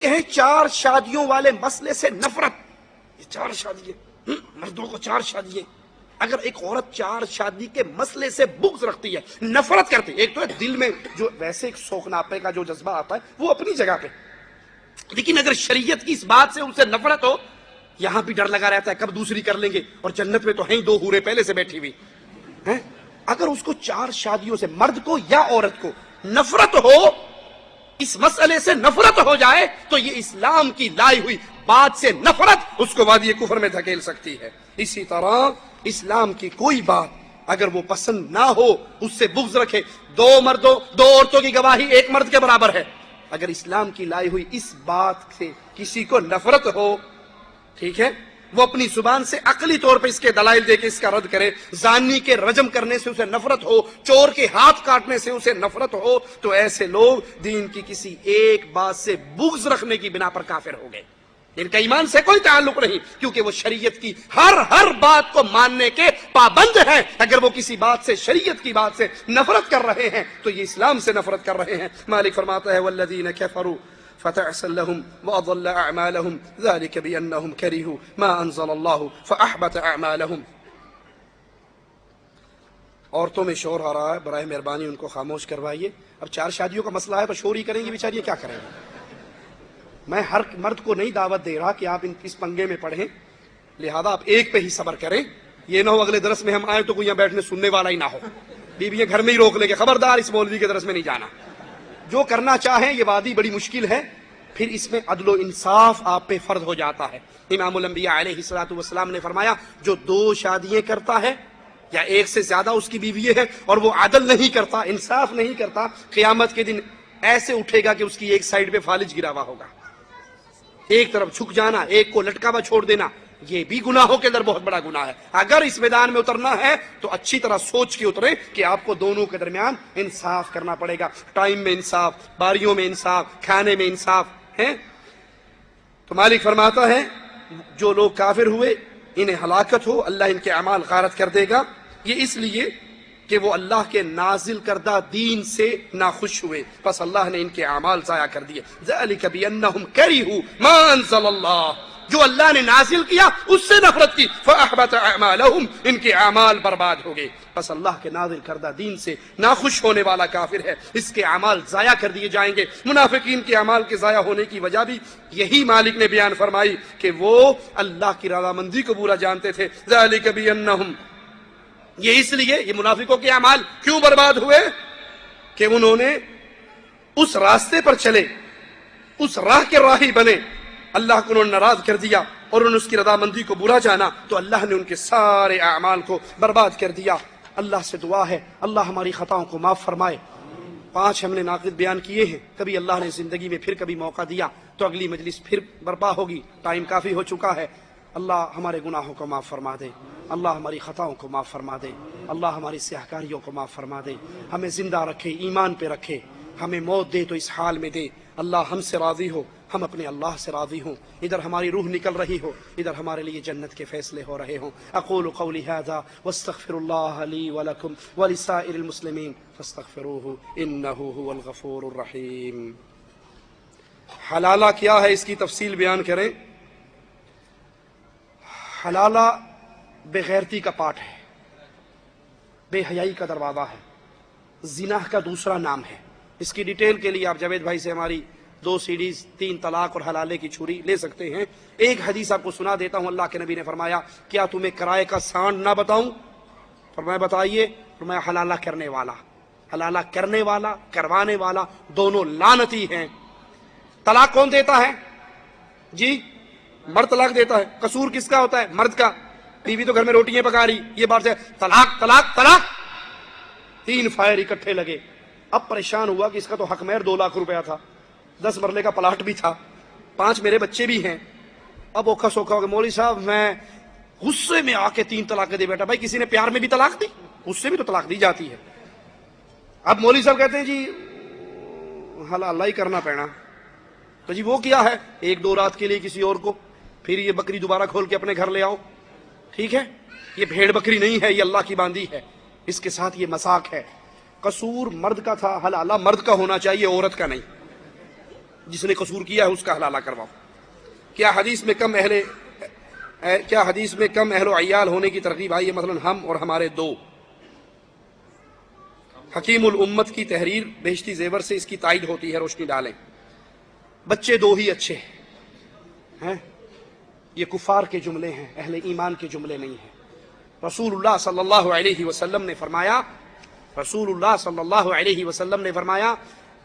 ہیں چار شادیوں والے مسئلے سے نفرت. یہ چار شادیاں، مردوں کو چار شادیاں. اگر ایک عورت چار شادی کے مسئلے سے بغض رکھتی ہے، نفرت کرتی ہے، ایک تو ہے دل میں جو ویسے ایک سوکھناپے کا جو جذبہ آتا ہے وہ اپنی جگہ پہ، لیکن اگر شریعت کی اس بات سے اسے نفرت ہو، یہاں بھی ڈر لگا رہتا ہے کب دوسری کر لیں گے، اور جنت میں تو ہیں دو حوریں پہلے سے بیٹھی ہوئی ہیں. اگر اس کو چار شادیوں سے، مرد کو یا عورت کو، نفرت ہو، اس مسئلے سے نفرت ہو جائے، تو یہ اسلام کی لائی ہوئی بات سے نفرت اس کو وادی کفر میں دھکیل سکتی ہے. اسی طرح اسلام کی کوئی بات اگر وہ پسند نہ ہو، اس سے بغض رکھے. دو عورتوں کی گواہی ایک مرد کے برابر ہے. اگر اسلام کی لائی ہوئی اس بات سے کسی کو نفرت ہو، ٹھیک ہے، وہ اپنی زبان سے عقلی طور پہ اس کے دلائل دے کے اس کا رد کرے. زانی کے رجم کرنے سے اسے نفرت ہو، چور کے ہاتھ کاٹنے سے اسے نفرت ہو، تو ایسے لوگ دین کی کسی ایک بات سے بغض رکھنے کی بنا پر کافر ہو گئے. ان کا ایمان سے کوئی تعلق نہیں، کیونکہ وہ شریعت کی ہر بات کو ماننے کے پابند ہیں. اگر وہ کسی بات سے، شریعت کی بات سے نفرت کر رہے ہیں تو یہ اسلام سے نفرت کر رہے ہیں. مالک فرماتا ہے والذین کفروا فتعسا لهم واضل اعمالهم ذلك بانهم كرهوا ما انزل الله فاحبط اعمالهم. عورتوں میں شور آ رہا ہے، برائے مہربانی ان کو خاموش کروائیے. اب چار شادیوں کا مسئلہ ہے تو شور ہی کریں گی بیچاری، کیا کریں گے. میں ہر مرد کو نہیں دعوت دے رہا کہ آپ اس پنگے میں پڑھیں، لہذا آپ ایک پہ ہی صبر کریں. یہ نہ ہو اگلے درس میں ہم آئیں تو کوئی یہاں بیٹھنے سننے والا ہی نہ ہو، بیویاں گھر میں ہی روک لے کے خبردار اس مولوی کے درس میں نہیں جانا. جو کرنا چاہیں، یہ وادی بڑی مشکل ہے، پھر اس میں عدل و انصاف آپ پہ فرض ہو جاتا ہے. امام الانبیاء علیہ الصلوۃ والسلام نے فرمایا جو دو شادیاں کرتا ہے یا ایک سے زیادہ اس کی بیوی ہے اور وہ عدل نہیں کرتا، انصاف نہیں کرتا، قیامت کے دن ایسے اٹھے گا کہ اس کی ایک سائیڈ پہ فالج گرا ہوا ہوگا. ایک طرف جھک جانا، ایک کو لٹکا ہوا چھوڑ دینا، یہ بھی گناہوں کے اندر بہت بڑا گناہ ہے. اگر اس میدان میں اترنا ہے تو اچھی طرح سوچ کے اتریں کہ آپ کو دونوں کے درمیان انصاف کرنا پڑے گا. ٹائم میں انصاف، باریوں میں انصاف، کھانے میں انصاف ہے. تو مالک فرماتا ہے جو لوگ کافر ہوئے انہیں ہلاکت ہو، اللہ ان کے اعمال غارت کر دے گا. یہ اس لیے کہ وہ اللہ کے نازل کردہ دین سے ناخوش ہوئے، بس اللہ نے ان کے اعمال ضائع کر دیے. ذَلِكَ بِأَنَّهُمْ كَرِهُوا مَا أَنزَلَ اللَّهُ، جو اللہ نے نازل کیا اس سے نفرت کی. فَأَحْبَطَ أَعْمَالَهُمْ، ان کے اعمال برباد ہو گئے. بس اللہ کے نازل کردہ دین سے ناخوش ہونے والا کافر ہے، اس کے اعمال ضائع کر دیے جائیں گے. منافقین کے اعمال کے ضائع ہونے کی وجہ بھی یہی مالک نے بیان فرمائی کہ وہ اللہ کی رضامندی کو برا جانتے تھے. ذَلِكَ بِأَنَّهُمْ، یہ اس لیے یہ منافقوں کے اعمال کیوں برباد ہوئے کہ انہوں نے اس راستے پر چلے، اس راہ کے راہی بنے، اللہ کو انہوں نے ناراض کر دیا اور انہوں نے اس کی رضامندی کو برا جانا، تو اللہ نے ان کے سارے اعمال کو برباد کر دیا. اللہ سے دعا ہے اللہ ہماری خطاؤں کو معاف فرمائے. 5 ہم نے ناقد بیان کیے ہیں، کبھی اللہ نے زندگی میں پھر کبھی موقع دیا تو اگلی مجلس پھر برپا ہوگی، ٹائم کافی ہو چکا ہے. اللہ ہمارے گناہوں کو معاف فرما دے، اللہ ہماری خطاؤں کو معاف فرما دے، اللہ ہماری سیاہکاریوں کو معاف فرما دے، ہمیں زندہ رکھے، ایمان پہ رکھے، ہمیں موت دے تو اس حال میں دے. اللہ ہم سے راضی ہو، ہم اپنے اللہ سے راضی ہوں. ادھر ہماری روح نکل رہی ہو، ادھر ہمارے لیے جنت کے فیصلے ہو رہے ہوں. اقول قولی ھذا واستغفر اللہ لی ولکم ولسائر المسلمین فاستغفروہ انہ ھو الغفور الرحیم. حلالہ کیا ہے، اس کی تفصیل بیان کریں. حلالہ بے غیرتی کا پاٹ ہے، بے حیائی کا دروازہ ہے، زنا کا دوسرا نام ہے. اس کی ڈیٹیل کے لیے آپ جاوید بھائی سے ہماری 2 CDs 3 طلاق اور حلالے کی چھری لے سکتے ہیں. ایک حدیث آپ کو سنا دیتا ہوں. اللہ کے نبی نے فرمایا کیا تمہیں کرائے کا سانڈ نہ بتاؤں؟ فرمایا بتائیے. فرمایا حلالہ کرنے والا، حلالہ کرنے والا، کروانے والا دونوں لعنتی ہیں. طلاق کون دیتا ہے؟ جی مرد طلاق دیتا ہے. قصور کس کا ہوتا ہے؟ مرد کا. بیوی تو گھر میں روٹیاں پکا رہی، یہ بات ہے طلاق طلاق طلاق. 3 فائر اکٹھے لگے. اب پریشان ہوا کہ اس کا تو حق مہر 2 لاکھ روپیہ تھا، 10 مرلے کا پلاٹ بھی تھا، 5 میرے بچے بھی ہیں. اب اوکھا سوکھا ہو گیا، مولوی صاحب میں غصے میں آ کے 3 طلاقیں دے بیٹھا. بھائی کسی نے پیار میں بھی طلاق دی؟ اس سے بھی تو طلاق دی جاتی ہے. اب مولوی صاحب کہتے ہیں جی حلالہ ہی کرنا پینا. تو جی وہ کیا ہے؟ 1-2 رات کے لیے کسی اور کو، پھر یہ بکری دوبارہ کھول کے اپنے گھر لے آؤ. ٹھیک ہے، یہ بھیڑ بکری نہیں ہے، یہ اللہ کی باندھی ہے، اس کے ساتھ یہ مساق ہے. قصور مرد کا تھا، حلالہ مرد کا ہونا چاہیے، عورت کا نہیں. جس نے قصور کیا ہے اس کا حلالہ کرواؤ۔ کیا حدیث میں کم اہل و عیال ہونے کی ترغیب آئی ہے؟ مثلا ہم اور ہمارے دو۔ حکیم الامت کی تحریر بہشتی زیور سے اس کی تائید ہوتی ہے، روشنی ڈالیں۔ بچے دو ہی اچھے ہیں، یہ کفار کے جملے ہیں، اہل ایمان کے جملے نہیں ہیں۔ رسول اللہ صلی اللہ علیہ وسلم نے فرمایا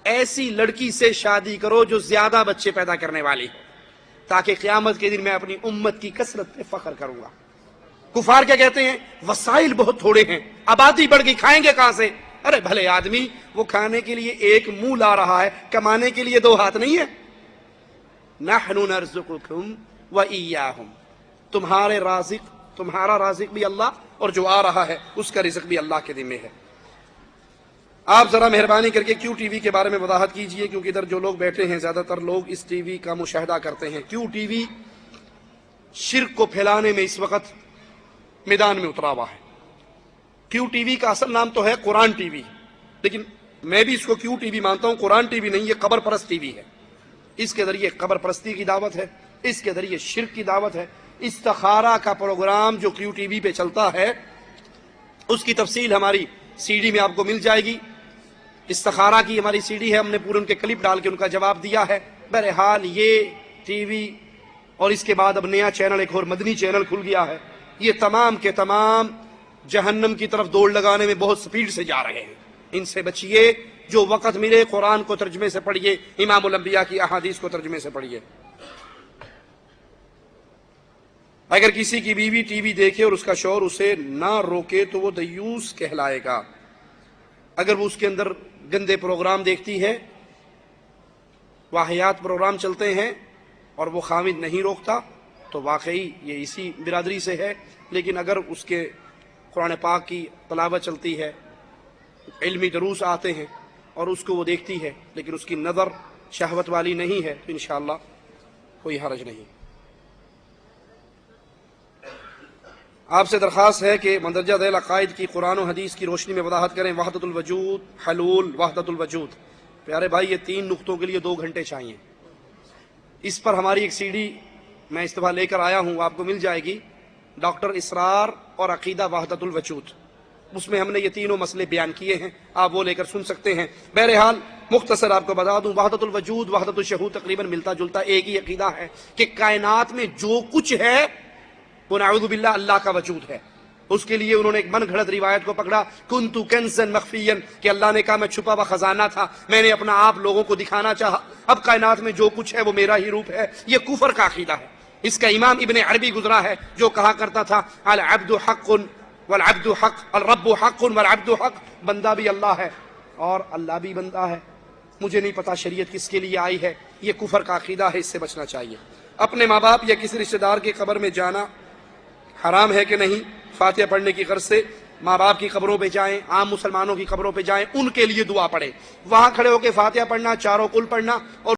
ایسی لڑکی سے شادی کرو جو زیادہ بچے پیدا کرنے والی ہو، تاکہ قیامت کے دن میں اپنی امت کی کثرت پہ فخر کروں گا۔ کفار کیا کہتے ہیں؟ وسائل بہت تھوڑے ہیں، آبادی بڑھ گئی، کھائیں گے کہاں سے؟ ارے بھلے آدمی، وہ کھانے کے لیے ایک منہ لا رہا ہے، کمانے کے لیے دو ہاتھ نہیں ہے۔ نحن نرزقکم وإیاہم، تمہارا رازق بھی اللہ، اور جو آ رہا ہے اس کا رزق بھی اللہ کے ذمہ ہے۔ آپ ذرا مہربانی کر کے کیو ٹی وی کے بارے میں وضاحت کیجئے، کیونکہ ادھر جو لوگ بیٹھے ہیں زیادہ تر لوگ اس ٹی وی کا مشاہدہ کرتے ہیں۔ کیو ٹی وی شرک کو پھیلانے میں اس وقت میدان میں اترا ہوا ہے۔ کیو ٹی وی کا اصل نام تو ہے قرآن ٹی وی، لیکن میں بھی اس کو کیو ٹی وی مانتا ہوں، قرآن ٹی وی نہیں، یہ قبر پرست ٹی وی ہے۔ اس کے ذریعے قبر پرستی کی دعوت ہے، اس کے ذریعے شرک کی دعوت ہے۔ استخارہ کا پروگرام جو کیو ٹی وی پہ چلتا ہے اس کی تفصیل ہماری سی ڈی میں آپ کو مل جائے گی۔ استخارہ کی ہماری سی ڈی ہے، ہم نے پورے ان کے کلپ ڈال کے ان کا جواب دیا ہے۔ بہرحال یہ ٹی وی اور اس کے بعد اب نیا چینل ایک اور مدنی چینل کھل گیا ہے، یہ تمام کے تمام جہنم کی طرف دوڑ لگانے میں بہت سپیڈ سے جا رہے ہیں۔ ان سے بچیے، جو وقت ملے قرآن کو ترجمے سے پڑھیے، امام الانبیاء کی احادیث کو ترجمے سے پڑھیے۔ اگر کسی کی بیوی ٹی وی دیکھے اور اس کا شوہر اسے نہ روکے تو وہ دیوس کہلائے گا۔ اگر وہ اس کے اندر گندے پروگرام دیکھتی ہے، واہیات پروگرام چلتے ہیں، اور وہ خامد نہیں روکتا تو واقعی یہ اسی برادری سے ہے۔ لیکن اگر اس کے قرآن پاک کی تلاوت چلتی ہے، علمی دروس آتے ہیں اور اس کو وہ دیکھتی ہے لیکن اس کی نظر شہوت والی نہیں ہے، تو انشاءاللہ کوئی حرج نہیں۔ آپ سے درخواست ہے کہ مندرجہ ذیل عقائد کی قرآن و حدیث کی روشنی میں وضاحت کریں۔ وحدت الوجود، حلول وحدت الوجود۔ پیارے بھائی، یہ 3 نقطوں کے لیے 2 گھنٹے چاہیے۔ اس پر ہماری ایک سی ڈی میں اس دفعہ لے کر آیا ہوں، آپ کو مل جائے گی، ڈاکٹر اسرار اور عقیدہ وحدت الوجود۔ اس میں ہم نے یہ تینوں مسئلے بیان کیے ہیں، آپ وہ لے کر سن سکتے ہیں۔ بہرحال مختصر آپ کو بتا دوں، وحدت الوجود وحدت الشہود تقریباً ملتا جلتا ایک ہی عقیدہ ہے کہ کائنات میں جو کچھ ہے وہ نعوذ باللہ اللہ کا وجود ہے۔ اس کے لیے انہوں نے ایک من گھڑت روایت کو پکڑا، کنتو کنزا مخفیا، کہ اللہ نے کہا میں چھپا ہوا خزانہ تھا، میں نے اپنا آپ لوگوں کو دکھانا چاہا، اب کائنات میں جو کچھ ہے وہ میرا ہی روپ ہے۔ یہ کفر کا عقیدہ ہے۔ اس کا امام ابن عربی گزرا ہے جو کہا کرتا تھا العبد حق والعبد حق، الرب حق والعبد حق، بندہ بھی اللہ ہے اور اللہ بھی بندہ ہے۔ مجھے نہیں پتا شریعت کس کے لیے آئی ہے، یہ کفر کا عقیدہ ہے، اس سے بچنا چاہیے۔ اپنے ماں باپ یا کسی رشتہ دار کی قبر میں جانا حرام ہے کہ نہیں؟ فاتحہ پڑھنے کی غرض سے ماں باپ کی قبروں پہ جائیں، عام مسلمانوں کی قبروں پہ جائیں، ان کے لیے دعا پڑھیں، وہاں کھڑے ہو کے فاتحہ پڑھنا، چاروں کل پڑھنا اور